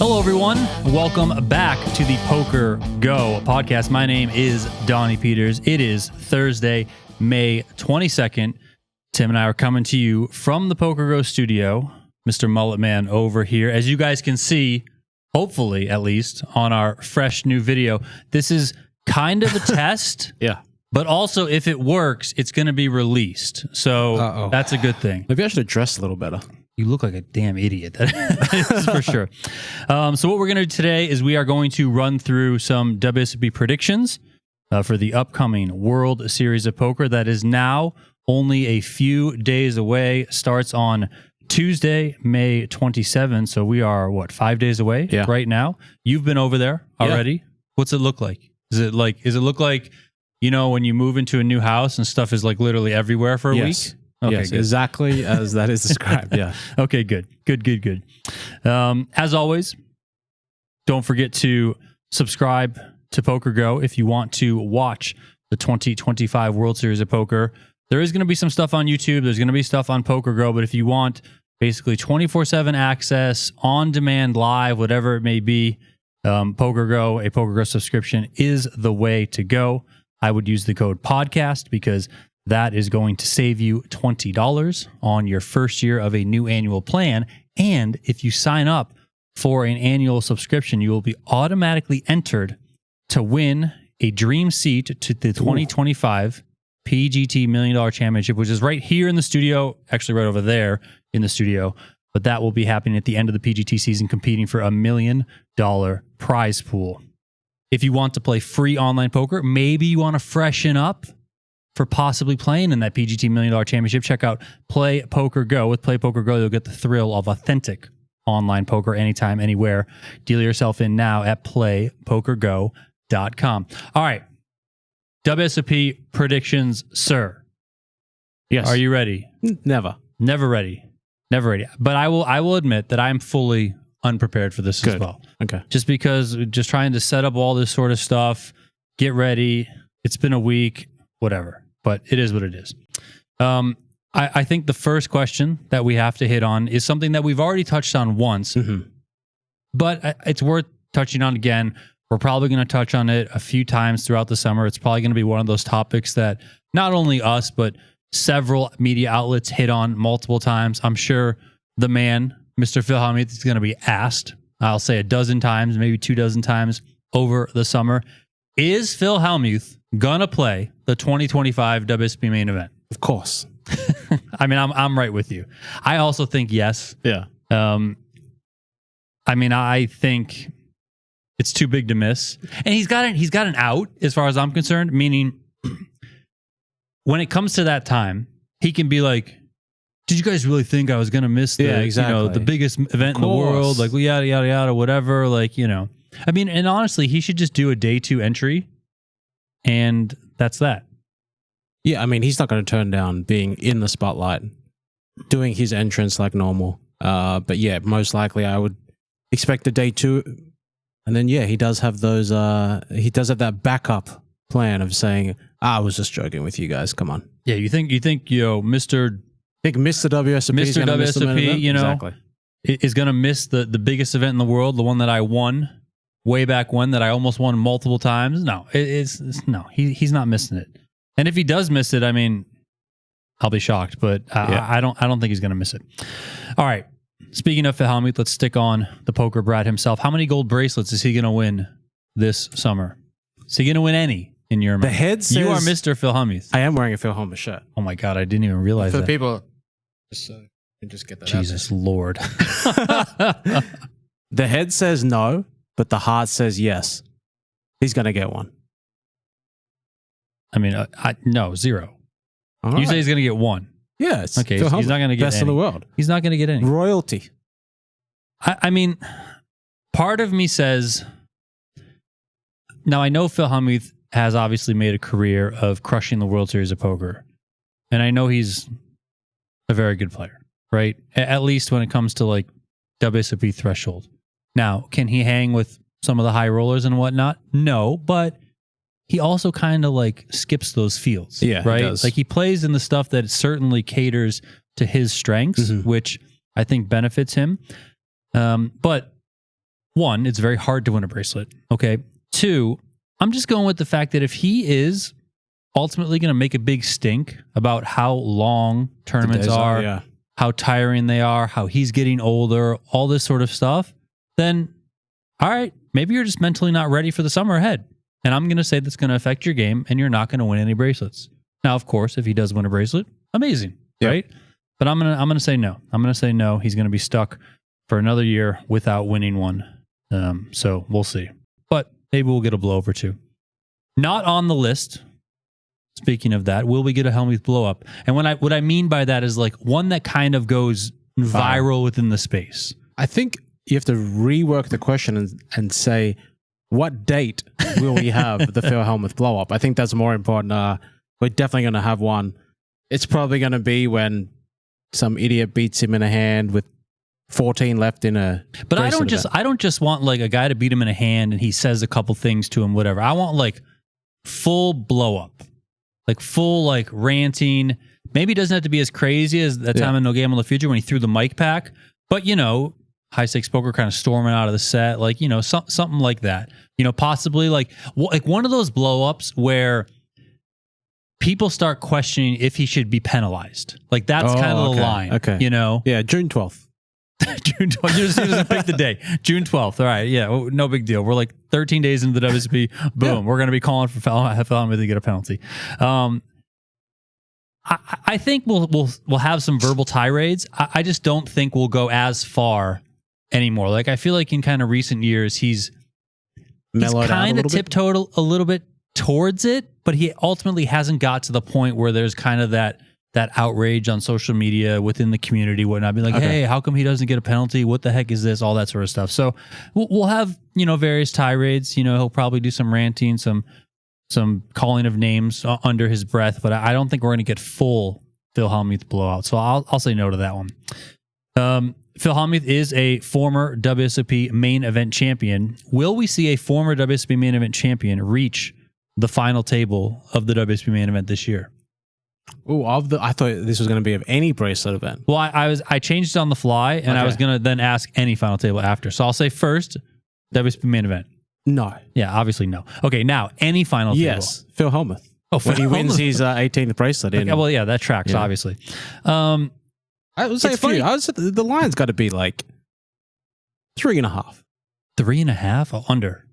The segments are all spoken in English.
Hello, everyone. Welcome back to the PokerGO Podcast. My name is Donnie Peters. It is Thursday, May 22nd. Tim and I are coming to you from the PokerGO studio. Mr. Mullet Man over here. As you guys can see, hopefully at least, on our fresh new video, this is kind of a test. Yeah. But also, if it works, it's going to be released. So that's a good thing. Maybe I should have dressed a little better. You look like a damn idiot. That is for sure. So what we're going to do today is we are going to run through some WSOP predictions for the upcoming World Series of Poker that is now only a few days away. Starts on Tuesday, May 27th. So we are, 5 days away right now? You've been over there already. Yeah. What's it look like? Does it look like, you know, when you move into a new house and stuff is like literally everywhere for a week? Okay, yes, good. Exactly as that is described. Yeah. Okay, good. As always, don't forget to subscribe to PokerGO if you want to watch the 2025 World Series of Poker. There is going to be some stuff on YouTube. There's going to be stuff on PokerGO, but if you want basically 24/7 access, on demand, live, whatever it may be, PokerGO, a PokerGO subscription is the way to go. I would use the code podcast because that is going to save you $20 on your first year of a new annual plan. And if you sign up for an annual subscription, you will be automatically entered to win a dream seat to the 2025 PGT $1 Million Championship, which is right here in the studio, actually right over there in the studio. But that will be happening at the end of the PGT season, competing for $1 million prize pool. If you want to play free online poker, maybe you want to freshen up for possibly playing in that PGT $1 Million Championship, check out Play PokerGO. With Play PokerGO, you'll get the thrill of authentic online poker anytime, anywhere. Deal yourself in now at playpokergo.com. All right. WSOP predictions, sir. Yes. Are you ready? Never. Never ready. But I will admit that I'm fully unprepared for this as well. Okay. Just because trying to set up all this sort of stuff, get ready. It's been a week. Whatever, but it is what it is. I think the first question that we have to hit on is something that we've already touched on once, but it's worth touching on again. We're probably going to touch on it a few times throughout the summer. It's probably going to be one of those topics that not only us, but several media outlets hit on multiple times. I'm sure the man, Mr. Phil Hellmuth, is going to be asked, I'll say a dozen times, maybe 24 times over the summer. Is Phil Hellmuth gonna play the 2025 WSOP main event? Of course. I mean, I'm right with you. I also think yes. Yeah. I mean, I think it's too big to miss, and he's got an out as far as I'm concerned. Meaning, when it comes to that time, he can be like, "Did you guys really think I was gonna miss the the biggest event in the world? Like, yada yada yada, whatever. Like, you know." I mean, and honestly, he should just do a day 2 entry, and that's that. Yeah, I mean, he's not going to turn down being in the spotlight, doing his entrance like normal. But yeah, most likely I would expect a day 2. And then, yeah, he does have those, he does have that backup plan of saying, I was just joking with you guys. Come on. Yeah, you think, Mr. WSOP, exactly, is going to miss the biggest event in the world, the one that I won way back when, that I almost won multiple times. No, he's not missing it. And if he does miss it, I mean, I'll be shocked, but I don't think he's going to miss it. All right. Speaking of Phil Hellmuth, let's stick on the poker brat himself. How many gold bracelets is he going to win this summer? Is he going to win any in your mind? The head says... You are Mr. Phil Hellmuth. I am wearing a Phil Hellmuth shirt. Oh my God, I didn't even realize that. For the people... Just get that Jesus Lord. The head says no, but the heart says yes. He's going to get one. I mean, no, 0. All you right. say he's going to get 1. Yeah. It's okay, he's not going to get best any. in the world. He's not going to get any. Royalty. I mean, part of me says... Now, I know Phil Hellmuth has obviously made a career of crushing the World Series of Poker. And I know he's a very good player, right? At least when it comes to like WSOP threshold. Now, can he hang with some of the high rollers and whatnot? No, but he also kind of like skips those fields, right? He does. Like he plays in the stuff that certainly caters to his strengths, which I think benefits him. But one, it's very hard to win a bracelet. Okay. Two, I'm just going with the fact that if he is ultimately going to make a big stink about how long tournaments are, how tiring they are, how he's getting older, all this sort of stuff, then all right, maybe you're just mentally not ready for the summer ahead. And I'm going to say that's going to affect your game and you're not going to win any bracelets. Now, of course, if he does win a bracelet, amazing, right? But I'm going to say no. I'm going to say no. He's going to be stuck for another year without winning one. So we'll see. But maybe we'll get a blow up or two. Not on the list. Speaking of that, will we get a Hellmuth blow up? And what I mean by that is like one that kind of goes viral within the space. I think you have to rework the question and say, what date will we have the Phil Hellmuth blow up? I think that's more important. We're definitely going to have one. It's probably going to be when some idiot beats him in a hand with 14 left in a. But I don't just want like a guy to beat him in a hand and he says a couple things to him, whatever. I want like full blow up, like full like ranting. Maybe it doesn't have to be as crazy as that time in No Game on the Future when he threw the mic pack. But you know, high stakes poker kind of storming out of the set, like you know, something like that. You know, possibly like one of those blow ups where people start questioning if he should be penalized. Like that's kind of the line. Okay. You know? Yeah, June 12th. June 12th. You just doesn't pick the day. June 12th. All right. Yeah. No big deal. We're like 13 days into the WSOP. Boom. We're going to be calling for Hellmuth to get a penalty. I think we'll have some verbal tirades. I just don't think we'll go as far anymore. Like I feel like in kind of recent years, he's kind of tiptoed a little bit towards it, but he ultimately hasn't got to the point where there's kind of that outrage on social media within the community, whatnot. Be like, hey, how come he doesn't get a penalty? What the heck is this? All that sort of stuff. So we'll have, you know, various tirades. You know, he'll probably do some ranting, some calling of names under his breath, but I don't think we're going to get full Phil Hellmuth blowout. So I'll say no to that one. Phil Hellmuth is a former WSOP main event champion. Will we see a former WSOP main event champion reach the final table of the WSOP main event this year? Oh, I thought this was going to be of any bracelet event. Well, I changed it on the fly, and I was going to then ask any final table after. So I'll say first, WSOP main event. No. Yeah, obviously no. Okay, now any final table. Yes, Phil Hellmuth. Oh, when he wins his 18th bracelet. Okay, well, yeah, that tracks obviously. I would say the line's got to be like 3.5. 3.5 or under.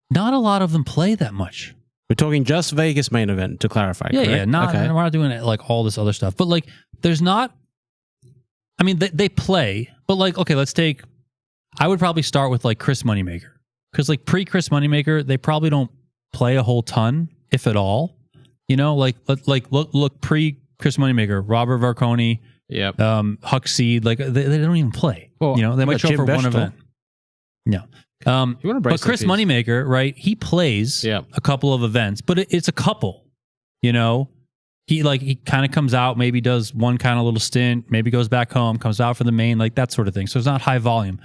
Not a lot of them play that much. We're talking just Vegas main event to clarify. Yeah, correct? We're not doing it like all this other stuff. But like, there's not. I mean, they play, but like, okay, let's take. I would probably start with like Chris Moneymaker, because like pre-Chris Moneymaker, they probably don't play a whole ton, if at all. You know, like look pre-Chris Moneymaker, Robert Varconi, Huck Seed, like they don't even play. Well, you know, they might show up for one event. No. But Chris Moneymaker, right? He plays a couple of events, but it's a couple. You know, he kind of comes out, maybe does one kind of little stint, maybe goes back home, comes out for the main, like that sort of thing. So it's not high volume.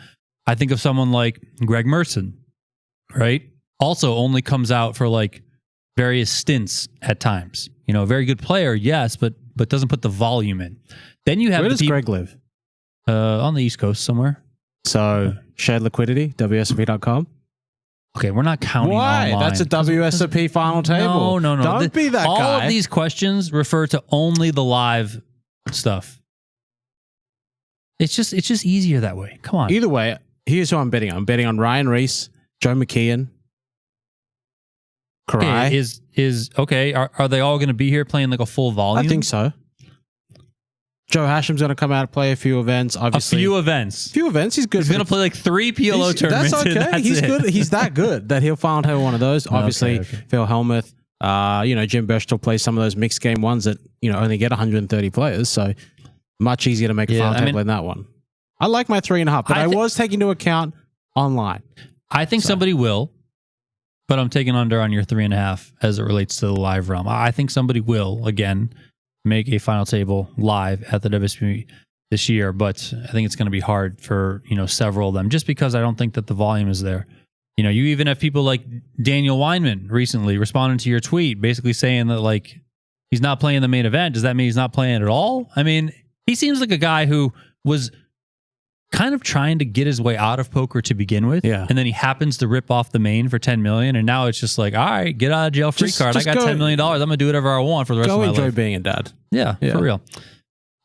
I think of someone like Greg Merson, right? Also only comes out for like various stints at times. You know, a very good player, yes, but doesn't put the volume in. Then you have where does Greg live? On the East Coast somewhere. So shared liquidity, WSOP.com. Okay, we're not counting online. Why? That's a WSOP final table. No. Don't be that all guy. All of these questions refer to only the live stuff. It's just easier that way. Come on. Either way, here's who I'm betting on. I'm betting on Ryan Reese, Joe McKeon, Karai. Okay, are they all going to be here playing like a full volume? I think so. Joe Hashem's going to come out and play a few events. Obviously, a few events. He's good. He's going to play like 3 PLO tournaments. That's okay. He's good. He's that good that he'll final table one of those. Obviously, Phil Hellmuth. Jim Bechtel plays some of those mixed game ones that only get 130 players. So much easier to make a final table in that one. I like my 3.5, but I was taking into account online. I think somebody will, but I'm taking under on your 3.5 as it relates to the live realm. I think somebody will again make a final table live at the WSOP this year, but I think it's going to be hard for several of them, just because I don't think that the volume is there. You even have people like Daniel Weinman recently responding to your tweet, basically saying that like he's not playing the main event. Does that mean he's not playing at all? I mean, he seems like a guy who was kind of trying to get his way out of poker to begin with. Yeah. And then he happens to rip off the main for $10 million. And now it's just like, all right, get out of jail free card. I got $10 million. I'm going to do whatever I want for the rest of my life. Go enjoy being a dad. Yeah, for real.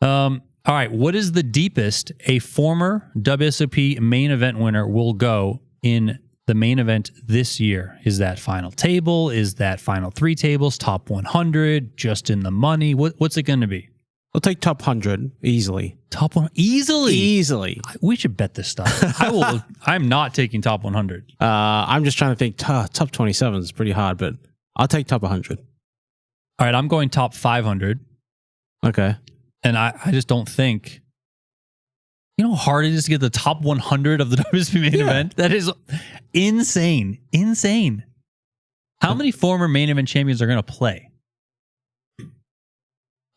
All right. What is the deepest a former WSOP main event winner will go in the main event this year? Is that final table? Is that final 3 tables? Top 100? Just in the money? What's it going to be? I'll take top 100 easily. Top 100? Easily? Easily. We should bet this stuff. I'm not taking top 100. I'm just trying to think. Top 27 is pretty hard, but I'll take top 100. All right. I'm going top 500. Okay. And I just don't think, you know how hard it is to get the top 100 of the WSOP main event? That is insane. Insane. How many former main event champions are going to play?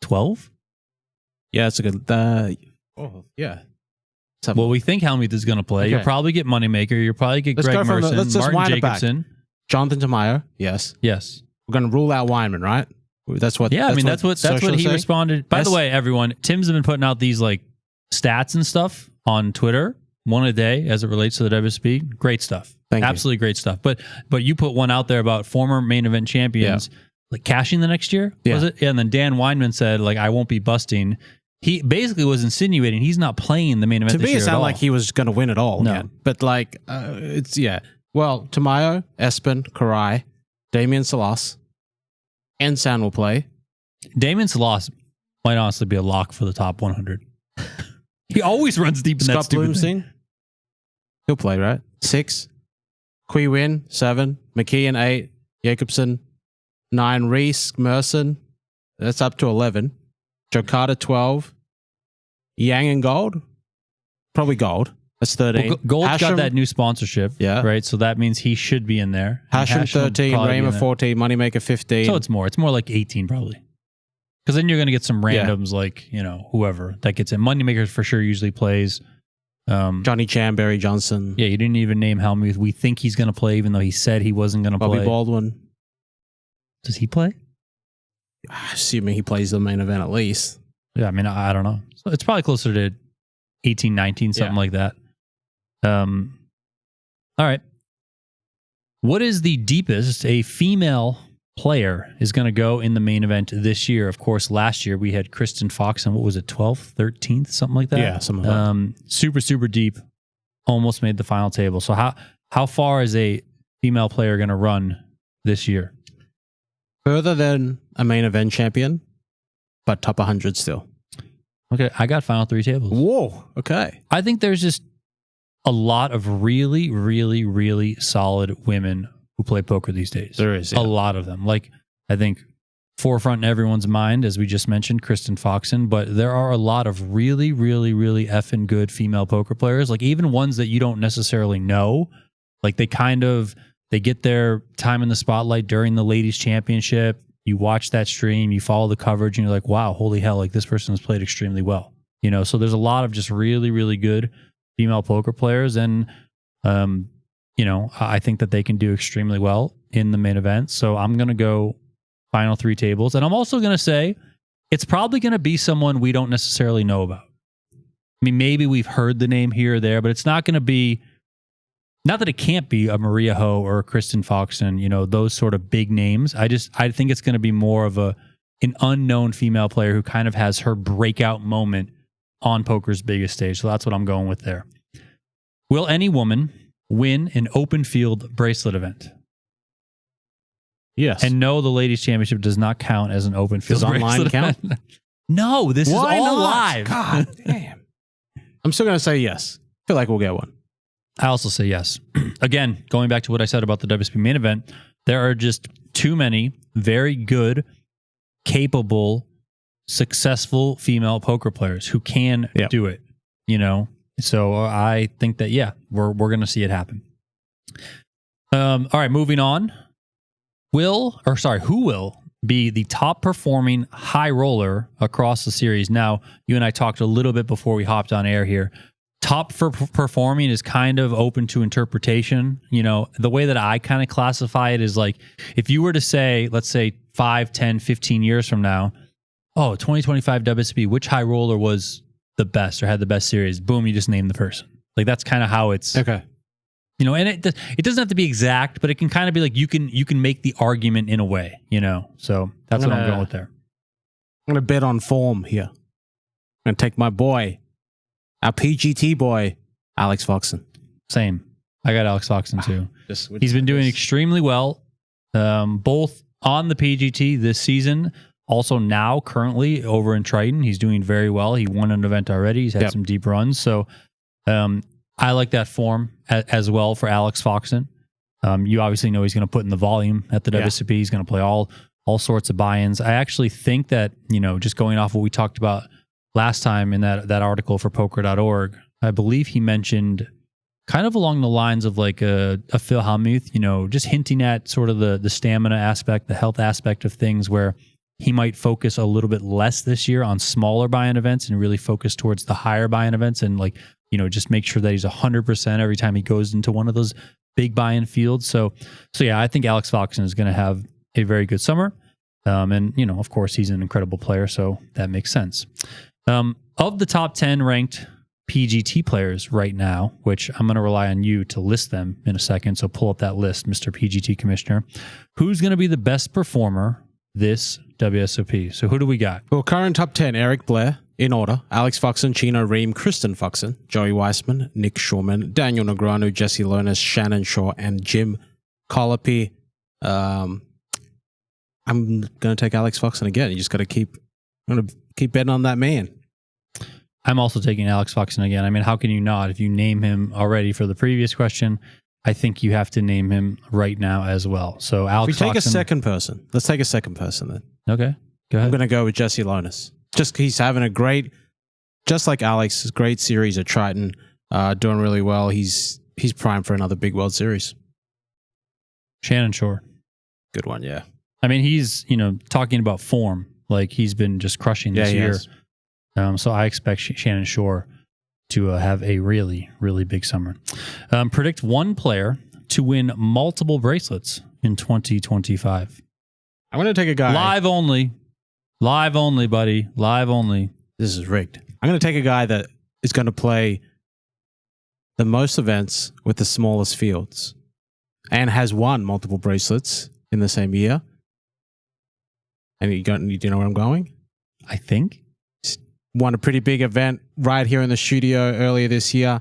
12? Yeah, it's a good. Yeah. Well, we think Hellmuth is going to play. Okay. You'll probably get Moneymaker. You'll probably get Let's Greg go from Merson, let's just Martin wind it back. Jacobson. Jonathan Tamayo. Yes. Yes. We're going to rule out Weinman, right? That's what. Yeah, that's what he say? responded. By the way, everyone, Tim's been putting out these like stats and stuff on Twitter, one a day as it relates to the WSOP. Great stuff. Absolutely great stuff. But you put one out there about former main event champions like cashing the next year, was it? Yeah, and then Dan Weinman said like I won't be busting. He basically was insinuating he's not playing the main event this year. To me, it sounded like he was going to win it all. No. Again. But like, it's Well, Tamayo, Espen, Karai, Damien Salas, and San will play. Damien Salas might honestly be a lock for the top 100. He always runs deep in that stupid thing. He'll play, right? 6. Qui Win, 7. McKeon, 8. Jacobson, 9. Reese, Merson. That's up to 11. Jokata, 12. Yang and Gold? Probably Gold. That's 13. Well, Gold's got that new sponsorship, right? So that means he should be in there. Hashem 13, Raymer 14, Moneymaker 15. So it's more. It's more like 18 probably. Because then you're going to get some randoms like, you know, whoever that gets in. Moneymaker for sure usually plays. Johnny Chan, Barry Johnson. Yeah, you didn't even name Hellmuth. We think he's going to play even though he said he wasn't going to play. Bobby Baldwin. Does he play? Assuming he plays the main event at least. Yeah, I mean, I don't know. So it's probably closer to 18, 19, something like that. All right. What is the deepest a female player is going to go in the main event this year? Of course, last year we had Kristen Fox and what was it, 12th, 13th, something like that? Yeah, something like that. Super, super deep. Almost made the final table. So how far is a female player going to run this year? Further than a main event champion, but top 100 still. Okay, I got final 3 tables. Whoa, okay. I think there's just a lot of really, really, really solid women who play poker these days. There is, a lot of them. Like, I think forefront in everyone's mind, as we just mentioned, Kristen Foxen, but there are a lot of really, really, really effing good female poker players, like even ones that you don't necessarily know. Like they get their time in the spotlight during the ladies championship. You watch that stream, you follow the coverage, and you're like, wow, holy hell, like this person has played extremely well. You know, so there's a lot of just really, really good female poker players. And, you know, I think that they can do extremely well in the main event. So I'm going to go final 3 tables. And I'm also going to say it's probably going to be someone we don't necessarily know about. I mean, maybe we've heard the name here or there, but it's not going to be, not that it can't be a Maria Ho or a Kristen Foxen, you know, those sort of big names. I think it's going to be more of an unknown female player who kind of has her breakout moment on poker's biggest stage. So that's what I'm going with there. Will any woman win an open field bracelet event? Yes. And no, the ladies championship does not count as an open field bracelet online count? event. No, this is all live. God damn. I'm still going to say yes. I feel like we'll get one. I also say yes. Again, going back to what I said about the WSOP main event, there are just too many very good, capable, successful female poker players who can do it, you know? So I think that, we're going to see it happen. All right, moving on. Who will be the top performing high roller across the series? Now, you and I talked a little bit before we hopped on air here. Top for performing is kind of open to interpretation. You know, the way that I kind of classify it is like, if you were to say, let's say 5, 10, 15 years from now, 2025 WSOP, which high roller was the best or had the best series, boom, you just name the person. Like that's kind of how it's Okay. You know, and it doesn't have to be exact, but it can kind of be like you can make the argument in a way, you know. So that's what I'm going with there. I'm gonna bet on form here. I'm gonna take my boy, our PGT boy, Alex Foxen. Same. I got Alex Foxen too. Just He's been doing extremely well, both on the PGT this season. Also now, currently over in Triton, he's doing very well. He won an event already. He's had some deep runs. So I like that form as well for Alex Foxen. You obviously know he's going to put in the volume at the WSOP. He's going to play all sorts of buy-ins. I actually think that, you know, just going off what we talked about last time in that article for poker.org, I believe he mentioned kind of along the lines of like a Phil Hellmuth, you know, just hinting at sort of the stamina aspect, the health aspect of things where he might focus a little bit less this year on smaller buy-in events and really focus towards the higher buy-in events and like, you know, just make sure that he's 100% every time he goes into one of those big buy-in fields. So yeah, I think Alex Foxen is going to have a very good summer. And, you know, of course, he's an incredible player, so that makes sense. Of the top 10 ranked PGT players right now, which I'm going to rely on you to list them in a second, so pull up that list, Mr. PGT Commissioner. Who's going to be the best performer this WSOP? So who do we got? Well, current top 10, Eric Blair, in order. Alex Foxen, Chino Ream, Kristen Foxen, Joey Weissman, Nick Shorman, Daniel Negreanu, Jesse Lonis, Shannon Shaw, and Jim Colopy. I'm going to take Alex Foxen again. You just got to keep betting on that man. I'm also taking Alex Foxen again. I mean, how can you not? If you name him already for the previous question, I think you have to name him right now as well. So Alex Foxen. We take Foxen, a second person. Let's take a second person then. Okay, go ahead. I'm going to go with Jesse Lonis. Just he's having a great, just like Alex, great series at Triton, doing really well. He's primed for another big World Series. Shannon Shore. Good one, yeah. I mean, he's, you know, talking about form. Like, he's been just crushing this year. So I expect Shannon Shore to have a really, really big summer. Predict one player to win multiple bracelets in 2025. I'm going to take a guy. Live only. Live only, buddy. Live only. This is rigged. I'm going to take a guy that is going to play the most events with the smallest fields and has won multiple bracelets in the same year. And you know where I'm going? I think. Won a pretty big event right here in the studio earlier this year.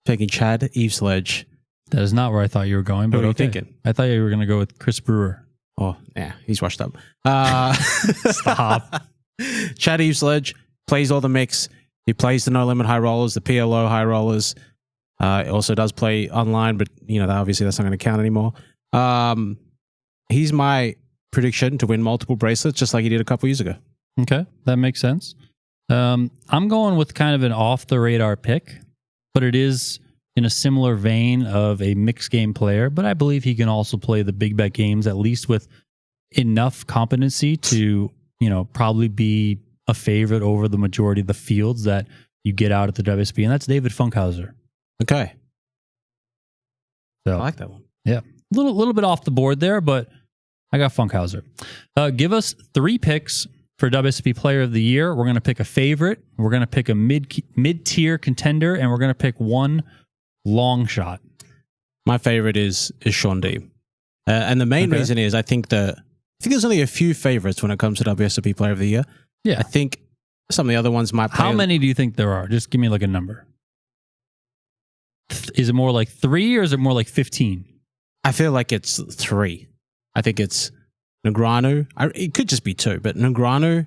Taking Chad Eveslage. That is not where I thought you were going. But what are you thinking? I thought you were going to go with Chris Brewer. Oh, yeah, he's washed up. Stop. Chad Eveslage plays all the mix. He plays the No Limit High Rollers, the PLO High Rollers. Also does play online, but you know obviously that's not going to count anymore. He's my prediction to win multiple bracelets, just like he did a couple years ago. Okay, that makes sense. I'm going with kind of an off-the-radar pick, but it is in a similar vein of a mixed game player, but I believe he can also play the big bet games, at least with enough competency to, you know, probably be a favorite over the majority of the fields that you get out at the WSP, and that's David Funkhauser. Okay. So, I like that one. Yeah. A little bit off the board there, but I got Funkhauser. Give us 3 picks for WSP Player of the Year. We're going to pick a favorite, we're going to pick a mid-tier contender, and we're going to pick one long shot. My favorite is Sean Deeb. And the main reason is I think there's only a few favorites when it comes to WSOP Player of the Year. Yeah. I think some of the other ones might play. How many do you think there are? Just give me like a number. Is it more like 3 or is it more like 15? I feel like it's 3. I think it's Negreanu. It could just be 2, but Negreanu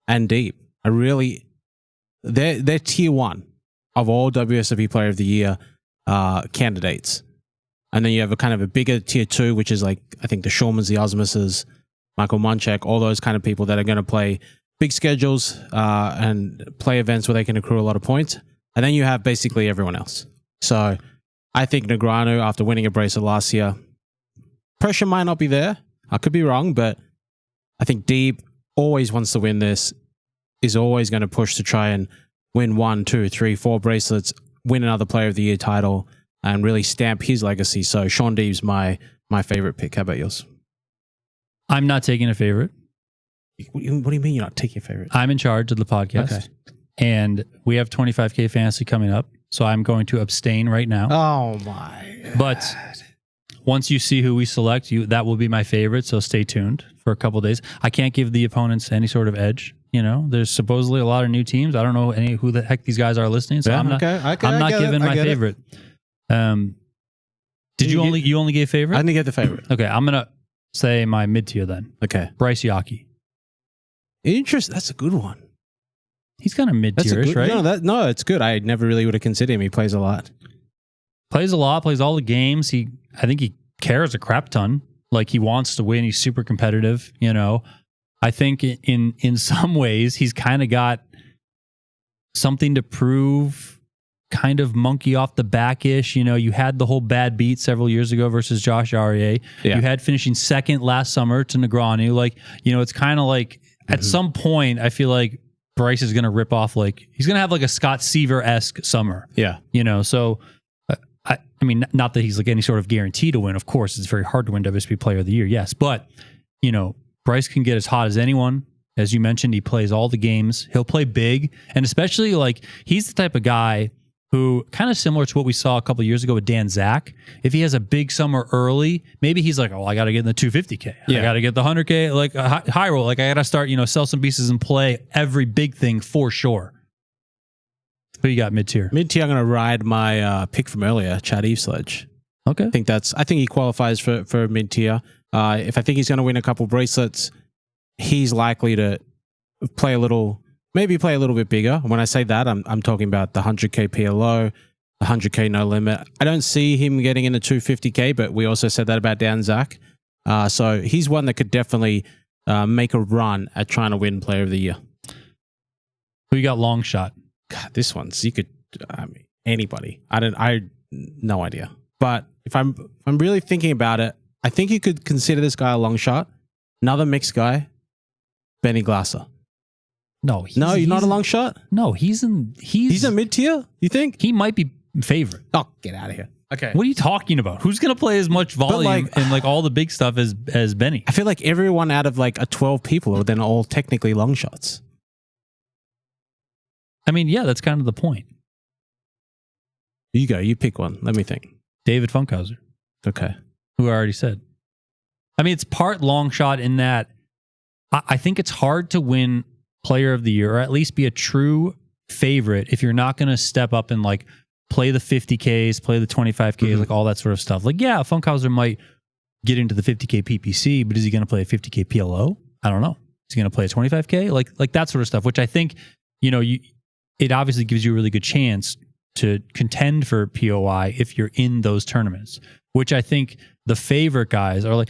and Deeb are really, they're tier 1 of all WSOP Player of the Year candidates. And then you have a kind of a bigger tier 2, which is like, I think the Shawmans, the Osmuses, Michael Munchak, all those kind of people that are going to play big schedules and play events where they can accrue a lot of points. And then you have basically everyone else. So I think Negreanu, after winning a bracelet last year, pressure might not be there. I could be wrong, but I think Deeb always wants to win this, is always going to push to try and win 1, 2, 3, 4 bracelets, win another Player of the Year title, and really stamp his legacy. So Sean Deeb's my favorite pick. How about yours? I'm not taking a favorite. What do you mean you're not taking a favorite? I'm in charge of the podcast. Okay. and we have 25K fantasy coming up. So I'm going to abstain right now. Oh my! But once you see who we select, that will be my favorite. So stay tuned for a couple of days. I can't give the opponents any sort of edge. There's supposedly a lot of new teams. I don't know who the heck these guys are listening. So I'm not giving my favorite. Did you only gave favorite? I didn't get the favorite. Okay, I'm gonna say my mid tier then. Okay, Bryce Yockey. Interesting. That's a good one. He's kind of mid tierish, right? No, it's good. I never really would have considered him. He plays a lot. Plays all the games. I think he cares a crap ton. Like, he wants to win. He's super competitive. I think in some ways he's kind of got something to prove. Kind of monkey off the back-ish. You had the whole bad beat several years ago versus Josh Aryeh. Yeah. You had finishing second last summer to Negreanu. Like, it's kind of like at some point I feel like Bryce is going to rip off, like, he's going to have like a Scott Seaver-esque summer. Yeah. So I mean, not that he's like any sort of guarantee to win. Of course, it's very hard to win WSOP Player of the Year. Yes. But, Bryce can get as hot as anyone. As you mentioned, he plays all the games. He'll play big. And especially, like, he's the type of guy who, kind of similar to what we saw a couple of years ago with Dan Zach, if he has a big summer early, maybe he's like, oh, I got to get in the 250K. Yeah. I got to get the 100K, like a high roll. Like, I got to start, sell some pieces and play every big thing for sure. Who you got mid-tier? Mid-tier, I'm going to ride my pick from earlier, Chad Eveslage. Okay. I think he qualifies for mid-tier. If I think he's going to win a couple bracelets, he's likely to play a little bit bigger. When I say that, I'm talking about the 100K PLO, the 100K no limit. I don't see him getting in the 250K, but we also said that about Dan Zach. So he's one that could definitely make a run at trying to win Player of the Year. Who you got long shot? God, this one's anybody. No idea. But if I'm really thinking about it, I think you could consider this guy a long shot. Another mixed guy, Benny Glasser. No, you're not a long shot? No, he's a mid-tier, you think? He might be favorite. Oh, get out of here. Okay. What are you talking about? Who's going to play as much volume and like all the big stuff as Benny? I feel like everyone out of like 12 people are then all technically long shots. I mean, yeah, that's kind of the point. You go. You pick one. Let me think. David Funkhauser. Okay. Who I already said. I mean, it's part long shot in that I think it's hard to win Player of the Year, or at least be a true favorite, if you're not going to step up and like play the 50Ks, play the 25Ks, like all that sort of stuff. Like, yeah, Funkhauser might get into the 50K PPC, but is he going to play a 50K PLO? I don't know. Is he going to play a 25K? Like that sort of stuff, which I think, it obviously gives you a really good chance to contend for POY if you're in those tournaments, which I think the favorite guys are like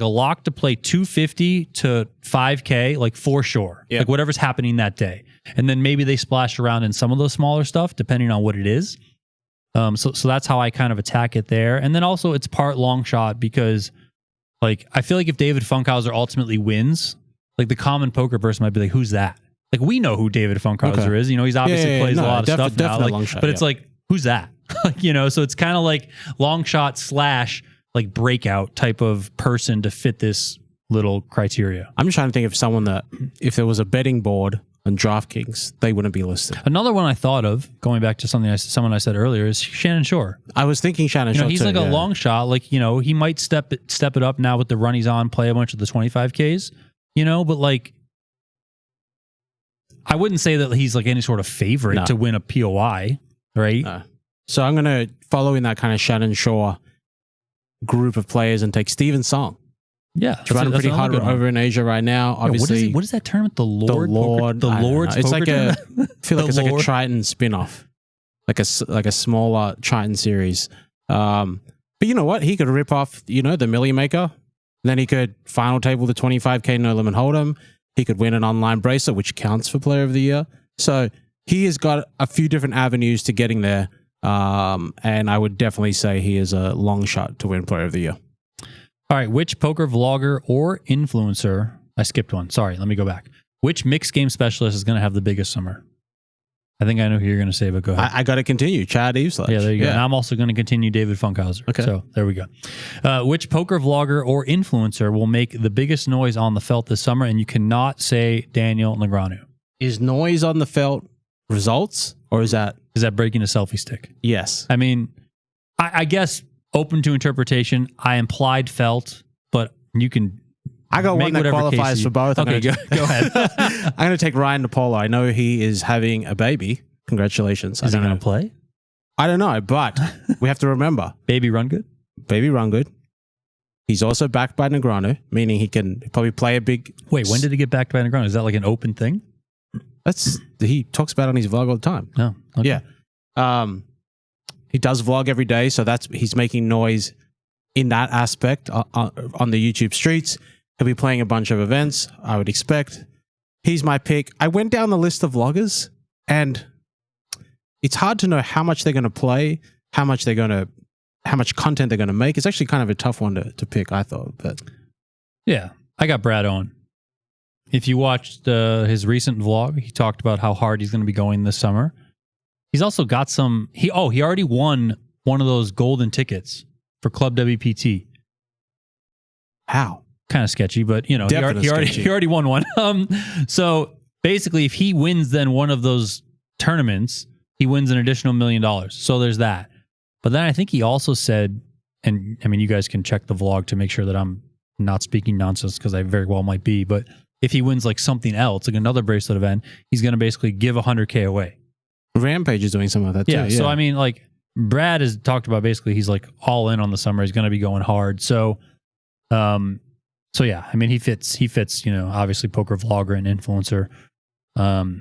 a lock to play 250 to 5K, like for sure, like whatever's happening that day. And then maybe they splash around in some of the smaller stuff, depending on what it is. So that's how I kind of attack it there. And then also it's part long shot because like, I feel like if David Funkhauser ultimately wins, like the common poker person might be like, who's that? Like, we know who David Funkhauser is. He's obviously plays a lot of stuff now. Like, shot, but it's like, who's that? Like, so it's kind of like long shot / like breakout type of person to fit this little criteria. I'm just trying to think of someone that, if there was a betting board on DraftKings, they wouldn't be listed. Another one I thought of, going back to someone I said earlier, is Shannon Shore. I was thinking Shannon Shore. He's like a long shot. Like, he might step it up now with the run he's on, play a bunch of the 25Ks, but like, I wouldn't say that he's like any sort of favorite to win a POY, right? So I'm going to follow in that kind of Shannon Shore group of players and take Steven Song. Yeah. He's running pretty hard over in Asia right now. Obviously, what is that tournament? The Lord's It's Poker like tournament? I feel like it's like a Triton spin-off, like a smaller Triton series. But you know what? He could rip off, the Millie Maker. Then he could final table the 25K no limit hold'em. He could win an online bracelet, which counts for Player of the Year. So he has got a few different avenues to getting there. And I would definitely say he is a long shot to win Player of the Year. All right. Which poker vlogger or influencer? I skipped one. Sorry. Let me go back. Which mixed game specialist is going to have the biggest summer? I think I know who you're going to say, but go ahead. I got to continue. Chad Eveslage. Yeah, there you go. And I'm also going to continue David Funkhauser. Okay. So there we go. Which poker vlogger or influencer will make the biggest noise on the felt this summer? And you cannot say Daniel Negreanu. is noise on the felt results, or is that breaking a selfie stick? yes? I mean, I guess open to interpretation. I implied felt, but you can. I got one that qualifies for both. Okay, go ahead. I'm going to take Ryan DePolo. I know he is having a baby. Congratulations. Is he going to play? I don't know, but we have to remember. Baby run good? Baby run good. He's also backed by Negreanu, meaning he can probably play a big... Wait, when did he get backed by Negreanu? Is that like an open thing? He talks about it on his vlog all the time. No. Okay. Yeah. He does vlog every day, so he's making noise in that aspect on the YouTube streets. He'll be playing a bunch of events, I would expect. He's my pick. I went down the list of vloggers, and it's hard to know how much they're going to play, how much content they're going to make. It's actually kind of a tough one to pick, I thought. But yeah, I got Brad Owen. If you watched his recent vlog, he talked about how hard he's going to be going this summer. He's also got some... He already won one of those golden tickets for Club WPT. How? Kind of sketchy, but he already won one. So basically, if he wins then one of those tournaments, he wins an additional $1 million. So there's that. But then I think he also said, and I mean, you guys can check the vlog to make sure that I'm not speaking nonsense, because I very well might be. But if he wins like something else, like another bracelet event, he's going to basically give $100K away. Rampage is doing some of that too. Yeah. So I mean, like Brad has talked about, basically he's like all in on the summer. He's going to be going hard. So, so yeah, I mean, he fits, obviously poker vlogger and influencer.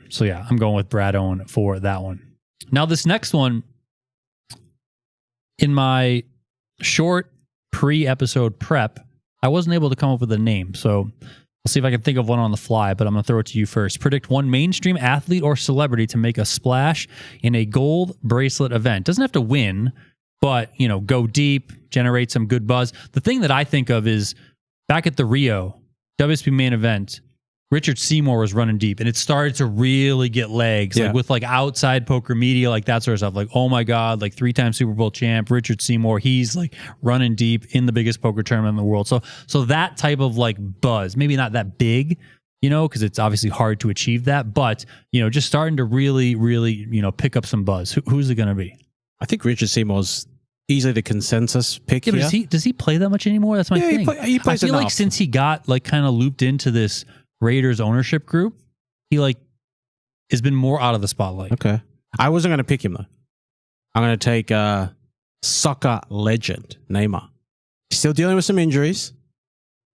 So yeah, I'm going with Brad Owen for that one. Now this next one, in my short pre-episode prep, I wasn't able to come up with a name. So I'll see if I can think of one on the fly, but I'm going to throw it to you first. Predict one mainstream athlete or celebrity to make a splash in a gold bracelet event. Doesn't have to win, but, go deep, generate some good buzz. The thing that I think of is back at the Rio WSOP main event, Richard Seymour was running deep, and it started to really get legs, like with like outside poker media, like that sort of stuff. Like, oh my God, like 3-time Super Bowl champ, Richard Seymour, he's like running deep in the biggest poker tournament in the world. So that type of like buzz, maybe not that big, because it's obviously hard to achieve that, but, just starting to really, really, pick up some buzz. Who's it going to be? I think Richard Seymour's easily the consensus pick here. Does he play that much anymore? That's my thing. He plays I feel enough. like since he got like kind of looped into this Raiders ownership group, he like has been more out of the spotlight. Okay. I wasn't going to pick him though. I'm going to take soccer legend Neymar. He's still dealing with some injuries.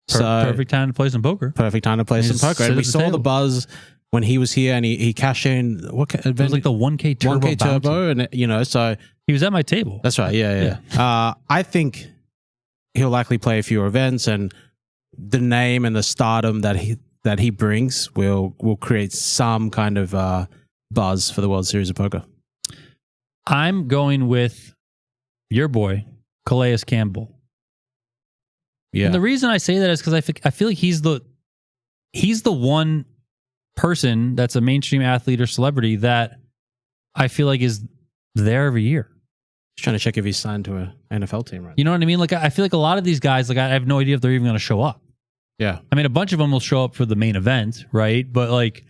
Perfect time to play some poker. Perfect time to play some poker. And we saw the buzz when he was here, and he cashed in. It was like the 1K turbo. 1K turbo, and so he was at my table. That's right. Yeah. I think he'll likely play a few events, and the name and the stardom that he brings will create some kind of buzz for the World Series of Poker. I'm going with your boy, Calais Campbell. Yeah. And the reason I say that is because I feel like he's the one person that's a mainstream athlete or celebrity that I feel like is there every year. Just trying to check if he's signed to an NFL team right now. You know what I mean? Like, I feel like a lot of these guys, like, I have no idea if they're even going to show up. Yeah. I mean, a bunch of them will show up for the main event, right? But like,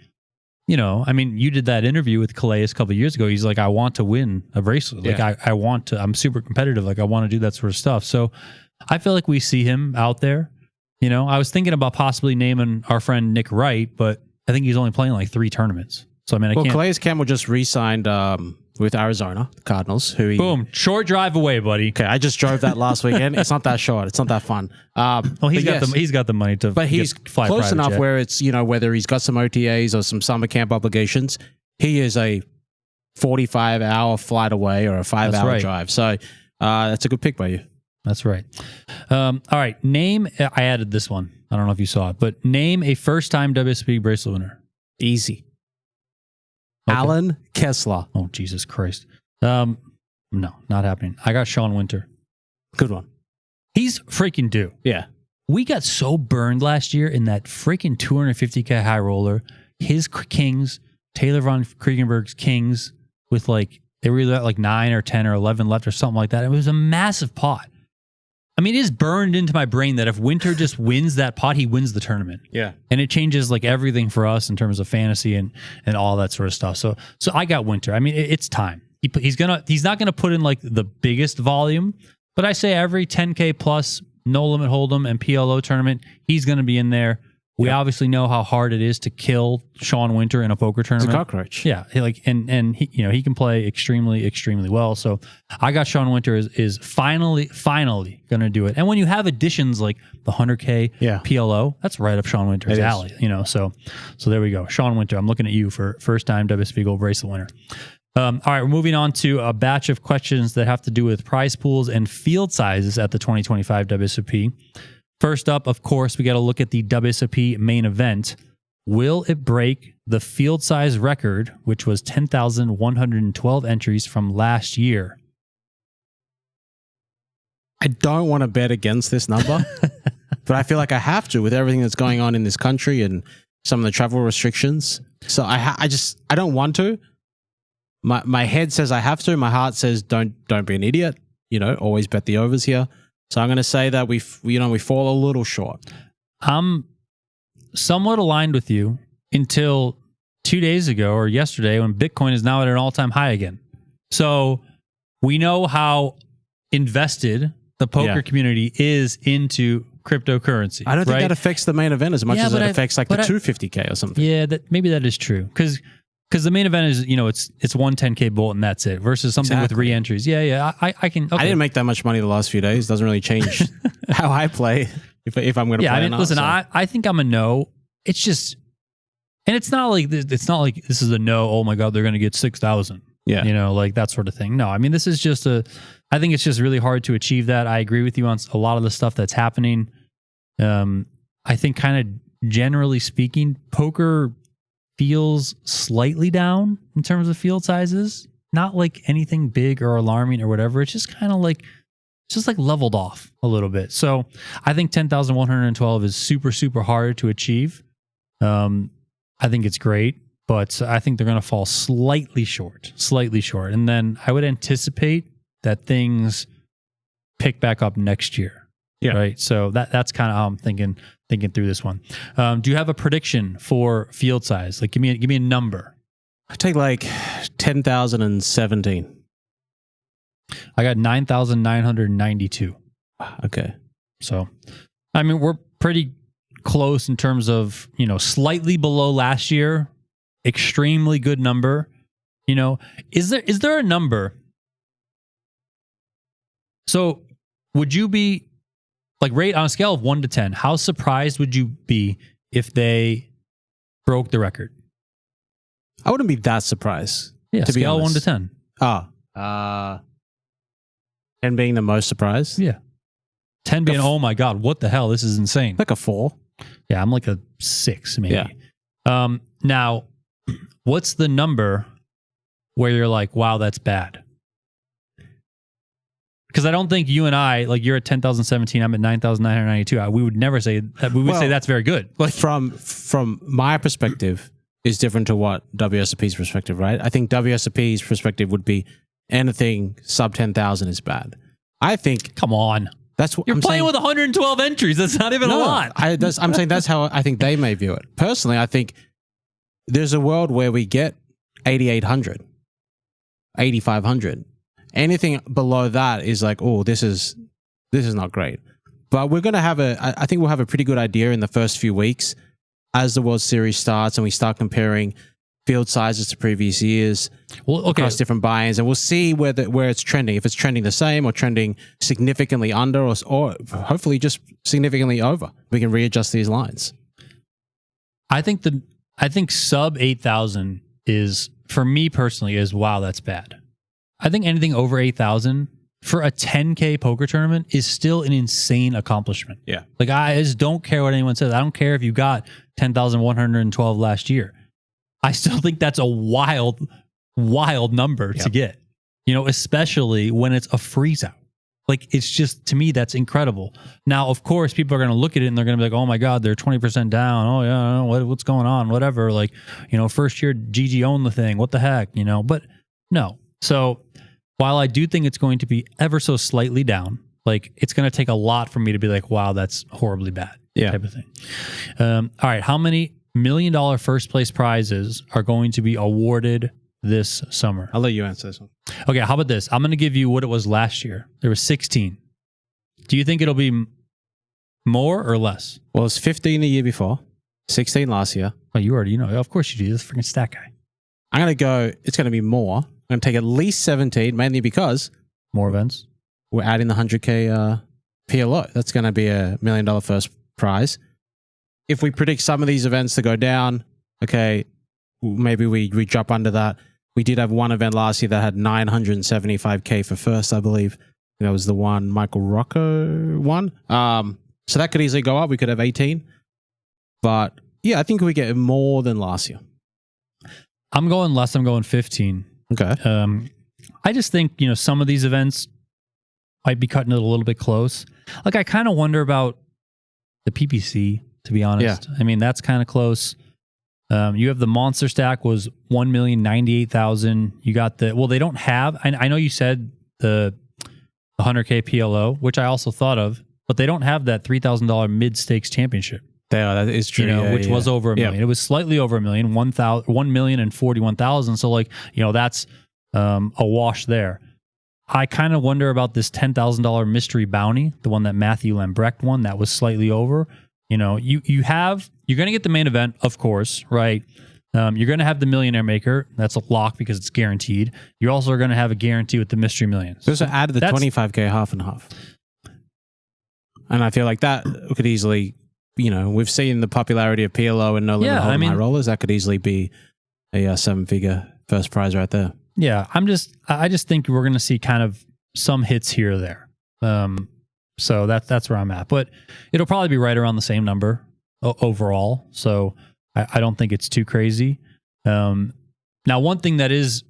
I mean, you did that interview with Calais a couple of years ago. He's like, I want to win a bracelet. Like, I'm super competitive. Like, I want to do that sort of stuff. So I feel like we see him out there. I was thinking about possibly naming our friend Nick Wright, but I think he's only playing like 3 tournaments. So, I mean, I can't. Calais Campbell just re-signed with Arizona Cardinals. Boom. Short drive away, buddy. Okay, I just drove that last weekend. It's not that short. It's not that fun. He's got the money to but he's fly close enough jet. where it's, whether he's got some OTAs or some summer camp obligations, he is a 45-hour flight away or a 5-hour drive. So that's a good pick by you. That's right. All right. I added this one. I don't know if you saw it, but name a first-time WSOP bracelet winner. Easy. Okay. Alan Kessler. Oh, Jesus Christ. No, not happening. I got Sean Winter. Good one. He's freaking due. Yeah. We got so burned last year in that freaking 250K high roller. His kings, Taylor von Kriegenberg's kings, with like, they were either at like 9 or 10 or 11 left or something like that. It was a massive pot. I mean, it is burned into my brain that if Winter just wins that pot, he wins the tournament. Yeah. And it changes like everything for us in terms of fantasy and all that sort of stuff. So I got Winter. I mean, it's time. He's not gonna put in like the biggest volume, but I say every 10K plus no limit hold'em and PLO tournament, he's gonna be in there. We obviously know how hard it is to kill Sean Winter in a poker tournament. It's a cockroach. Yeah, and he, he can play extremely well. So I got Sean Winter is finally going to do it. And when you have additions like the 100K PLO, that's right up Sean Winter's alley. So there we go. Sean Winter, I'm looking at you for first time WSOP Gold Bracelet winner. All right, we're moving on to a batch of questions that have to do with prize pools and field sizes at the 2025 WSOP. First up, of course, we got to look at the WSOP main event. Will it break the field size record, which was 10,112 entries from last year? I don't want to bet against this number, but I feel like I have to with everything that's going on in this country and some of the travel restrictions. So I don't want to. My head says I have to. My heart says don't be an idiot. Always bet the overs here. So I'm going to say that we fall a little short. I'm somewhat aligned with you until 2 days ago or yesterday when Bitcoin is now at an all-time high again. So we know how invested the poker community is into cryptocurrency. I don't think that affects the main event as much as it affects like the 250K or something. Yeah, maybe that is true. Because the main event is, it's one 10K bolt and that's it versus something with re-entries. Yeah. I can. Okay. I didn't make that much money the last few days. Doesn't really change how I play if I'm going to play. I mean, listen, I think I'm a no. It's just, and it's not like this is a no. Oh my God, they're going to get 6,000. Yeah. Like that sort of thing. No, I mean, this is just I think it's just really hard to achieve that. I agree with you on a lot of the stuff that's happening. I think kind of generally speaking, poker feels slightly down in terms of field sizes. Not like anything big or alarming or whatever. It's just kind of like, leveled off a little bit. So I think 10,112 is super, super hard to achieve. I think it's great, but I think they're going to fall slightly short. And then I would anticipate that things pick back up next year. Yeah. Right. So that's kind of how I'm thinking through this one. Do you have a prediction for field size? Like, give me a number. I take like 10,017. I got 9,992. Okay. So, I mean, we're pretty close in terms of, slightly below last year. Extremely good number. Is there a number? So, would you be like, rate on a scale of 1 to 10, how surprised would you be if they broke the record? I wouldn't be that surprised. Yeah, to scale be 1 to 10. 10 being the most surprised? Yeah. 10 being, oh my God, what the hell? This is insane. Like a 4. Yeah, I'm like a 6 maybe. Yeah. Now, what's the number where you're like, wow, that's bad? Because I don't think you and I, like, you're at 10,017, I'm at 9,992. We would never say that. We would say that's very good. Like, from my perspective, is different to what WSOP's perspective, right? I think WSOP's perspective would be anything sub 10,000 is bad. I think. Come on. That's what you're playing with 112 entries. That's not even a lot. I'm saying that's how I think they may view it. Personally, I think there's a world where we get 8,800, 8,500. Anything below that is like, oh, this is not great. But we're going to have I think we'll have a pretty good idea in the first few weeks as the World Series starts and we start comparing field sizes to previous years across different buy-ins, and we'll see where it's trending. If it's trending the same or trending significantly under or hopefully just significantly over. We can readjust these lines. I think sub 8,000 is, for me personally, is wow, that's bad. I think anything over 8,000 for a 10K poker tournament is still an insane accomplishment. Yeah. Like, I just don't care what anyone says. I don't care if you got 10,112 last year. I still think that's a wild number to get, especially when it's a freeze out. Like, it's just, to me, that's incredible. Now, of course, people are going to look at it and they're going to be like, oh my God, they're 20% down. Oh yeah, what's going on? Whatever. Like, first year GG owned the thing. What the heck? But no. So while I do think it's going to be ever so slightly down, Like, it's going to take a lot for me to be like, wow, that's horribly bad. Yeah. Type of thing. All right. How many $1 million first place prizes are going to be awarded this summer? I'll let you answer this one. Okay. How about this? I'm going to give you what it was last year. There was 16. Do you think it'll be more or less? Well, it's 15 the year before, 16 last year. Oh, you already know. Of course you do. You're the freaking stat guy. I'm going to go, it's going to be more. I'm going to take at least 17, mainly because More events. we're adding the 100K PLO. That's going to be a $1 million first prize. If we predict some of these events to go down, okay, maybe we drop under that. We did have one event last year that had 975K for first, I believe. That was the one Michael Rocco won. So that could easily go up. We could have 18. But yeah, I think we get more than last year. I'm going less. I'm going 15. Okay. I just think, some of these events might be cutting it a little bit close. Like, I kind of wonder about the PPC, to be honest. Yeah. I mean, that's kind of close. You have the monster stack was 1,098,000. You got they don't have, I know you said the 100K PLO, which I also thought of, but they don't have that $3,000 mid stakes championship. That is true. Which was over $1 million. It was slightly over $1 million, 1,041,000. So that's a wash there. I kind of wonder about this $10,000 mystery bounty, the one that Matthew Lambrecht won. That was slightly over. You're going to get the main event, of course, right? You're going to have the Millionaire Maker. That's a lock because it's guaranteed. You're also going to have a guarantee with the Mystery Millions. They also added the 25K half and half. And I feel like that could easily, we've seen the popularity of PLO and no limit high rollers. That could easily be a 7-figure first prize right there. Yeah, I just think we're going to see kind of some hits here or there. So that's where I'm at. But it'll probably be right around the same number overall. So I don't think it's too crazy. Now, one thing that is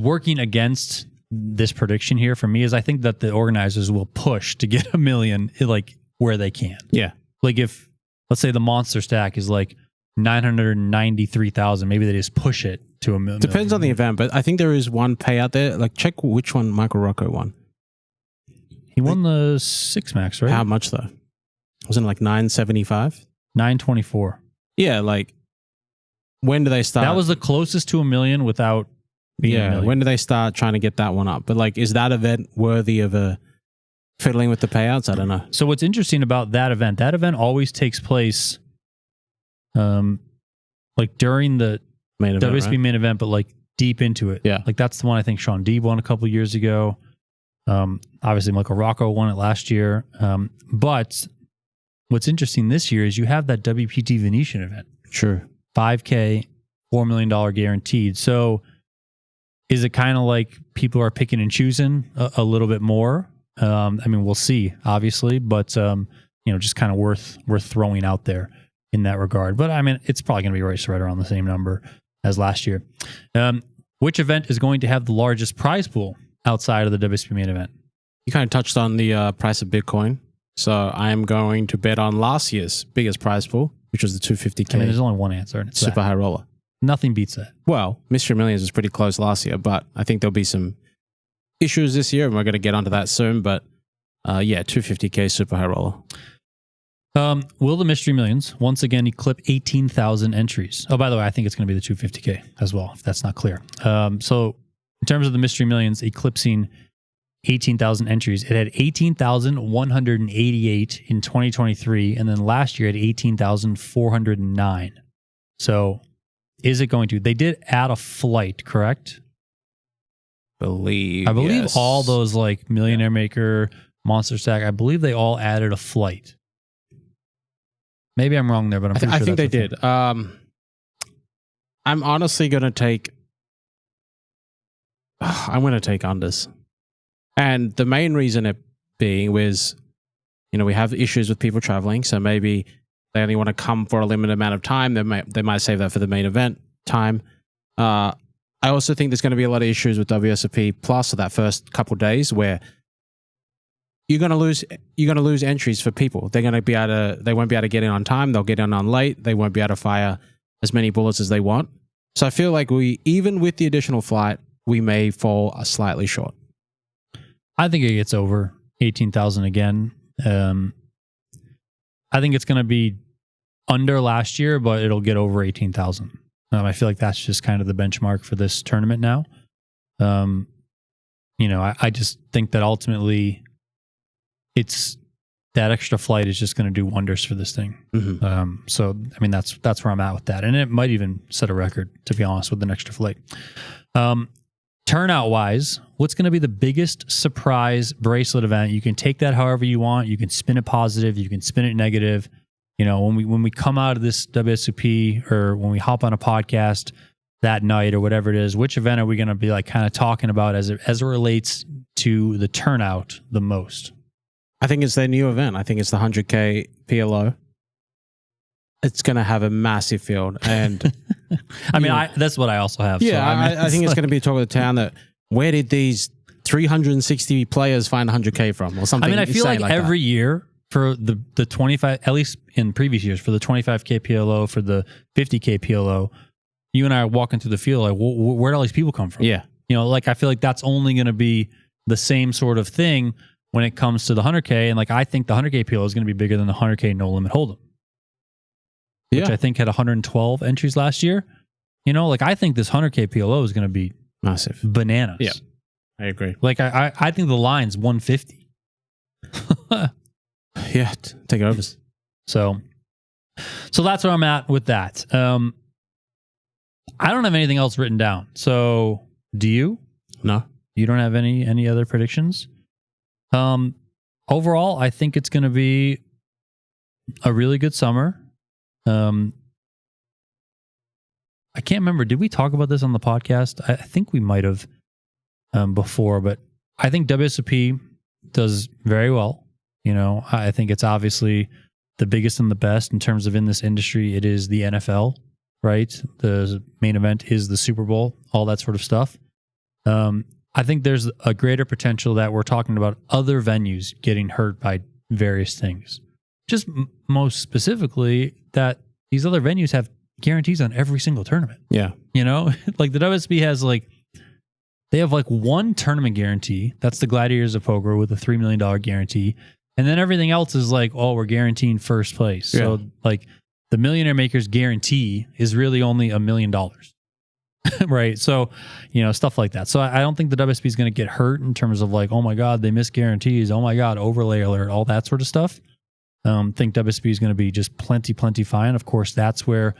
working against this prediction here for me is I think that the organizers will push to get $1 million like where they can. Yeah. Like if, let's say the monster stack is like 993,000, maybe they just push it to $1 million. Depends on the event, but I think there is one payout there. Like, check which one Michael Rocco won. He won the 6 max, right? How much though? Wasn't it like 975? 924. Yeah, like when do they start? That was the closest to $1 million without being $1 million. When do they start trying to get that one up? But like, is that event worthy of fiddling with the payouts? I don't know. So what's interesting about that event always takes place like during the main event, WSOP right? main event, but like deep into it. Yeah. Like that's the one I think Sean Deeb won a couple of years ago. Obviously Michael Rocco won it last year. But what's interesting this year is you have that WPT Venetian event. Sure. 5K, $4 million guaranteed. So is it kind of like people are picking and choosing a little bit more? I mean, we'll see, obviously, but just kind of worth throwing out there in that regard. But I mean, it's probably going to be right around the same number as last year. Which event is going to have the largest prize pool outside of the WSOP main event? You kind of touched on the price of Bitcoin. So I am going to bet on last year's biggest prize pool, which was the 250K. I mean, there's only one answer, and it's super high roller. Nothing beats that. Well, Mystery Millions was pretty close last year, but I think there'll be some issues this year, and we're going to get onto that soon. But 250K super high roller. Will the Mystery Millions once again eclipse 18,000 entries? Oh, by the way, I think it's going to be the 250K as well, if that's not clear. So in terms of the Mystery Millions eclipsing 18,000 entries, it had 18,188 in 2023, and then last year it had 18,409. So is it going to? They did add a flight, correct? I believe yes. all those like Millionaire Maker, Monster Stack, I believe they all added a flight. Maybe I'm wrong there, but I'm pretty sure I think they did. I'm honestly going to take... I'm going to take unders. And the main reason it being was, we have issues with people traveling, so maybe they only want to come for a limited amount of time. They might save that for the main event time. I also think there's going to be a lot of issues with WSOP Plus that first couple of days where you're going to lose entries for people. They won't be able to get in on time. They'll get in on late. They won't be able to fire as many bullets as they want. So I feel like even with the additional flight, we may fall slightly short. I think it gets over. 18,000 again. I think it's going to be under last year, but it'll get over 18,000. I feel like that's just kind of the benchmark for this tournament now. I just think that ultimately it's that extra flight is just going to do wonders for this thing. Mm-hmm. So, I mean, that's where I'm at with that. And it might even set a record, to be honest, with an extra flight. Turnout wise, what's going to be the biggest surprise bracelet event? You can take that however you want. You can spin it positive. You can spin it negative. When we come out of this WSOP or when we hop on a podcast that night or whatever it is, which event are we going to be like kind of talking about as it relates to the turnout the most? I think it's their new event. I think it's the 100K PLO. It's going to have a massive field. And I mean, that's what I also have. Yeah, so, I think it's going to be a talk of the town that where did these 360 players find 100K from or something? I mean, I feel like every that. year for the 25, at least in previous years, for the 25K PLO, for the 50K PLO, you and I are walking through the field like, where do all these people come from? Yeah. I feel like that's only going to be the same sort of thing when it comes to the 100K. And like, I think the 100K PLO is going to be bigger than the 100K No Limit Hold'em, which I think had 112 entries last year. I think this 100K PLO is going to be massive, bananas. Yeah, I agree. Like, I think the line's 150. Yeah, take overs. So that's where I'm at with that. I don't have anything else written down. So do you? No. You don't have any other predictions? Overall, I think it's going to be a really good summer. I can't remember. Did we talk about this on the podcast? I think we might have before, but I think WSOP does very well. I think it's obviously the biggest and the best in terms of in this industry. It is the NFL, right? The main event is the Super Bowl, all that sort of stuff. I think there's a greater potential that we're talking about other venues getting hurt by various things. Just most specifically that these other venues have guarantees on every single tournament. Yeah. Like the WSB has they have one tournament guarantee. That's the Gladiators of Poker with a $3 million guarantee. And then everything else is we're guaranteeing first place. Yeah. So the Millionaire Makers guarantee is really only $1 million. Right. So, stuff like that. So I don't think the WSB is going to get hurt in terms of oh my God, they missed guarantees. Oh my God, overlay alert, all that sort of stuff. Think WSB is going to be just plenty fine. Of course, that's where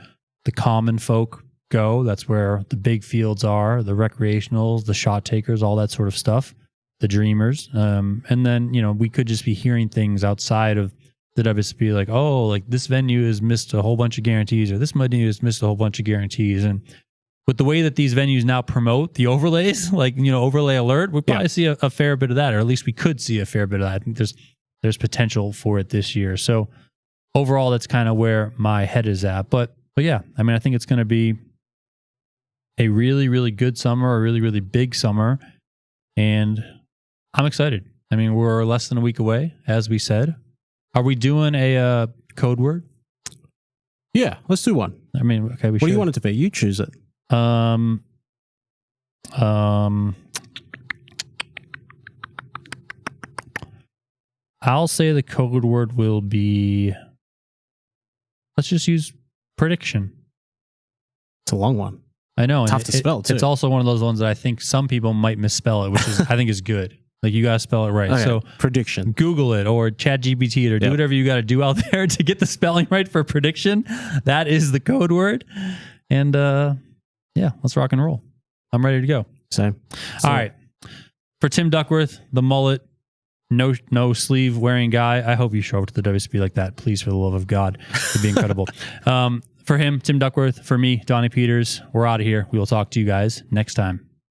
the common folk go. That's where the big fields are, the recreationals, the shot takers, all that sort of stuff, the dreamers. And then, we could just be hearing things outside of the WSB this venue has missed a whole bunch of guarantees or this venue has missed a whole bunch of guarantees. And with the way that these venues now promote the overlays, overlay alert, we'll probably see a fair bit of that, or at least we could see a fair bit of that. I think there's potential for it this year. So overall, that's kind of where my head is at. But yeah, I mean, I think it's going to be a really, really good summer, a really, really big summer. And I'm excited. I mean, we're less than a week away, as we said. Are we doing a code word? Yeah, let's do one. I mean, okay, what do you want it to be? You choose it. I'll say the code word will be, let's just use prediction. It's a long one. I know. Tough to spell, too. It's also one of those ones that I think some people might misspell it, which is I think is good. You got to spell it right. Okay. So prediction. Google it or ChatGPT it or do whatever you got to do out there to get the spelling right for prediction. That is the code word. And let's rock and roll. I'm ready to go. Same. All right. For Tim Duckworth, the mullet, no sleeve wearing guy. I hope you show up to the WSOP like that, please, for the love of God. It'd be incredible. For him, Tim Duckworth. For me, Donnie Peters. We're out of here. We will talk to you guys next time.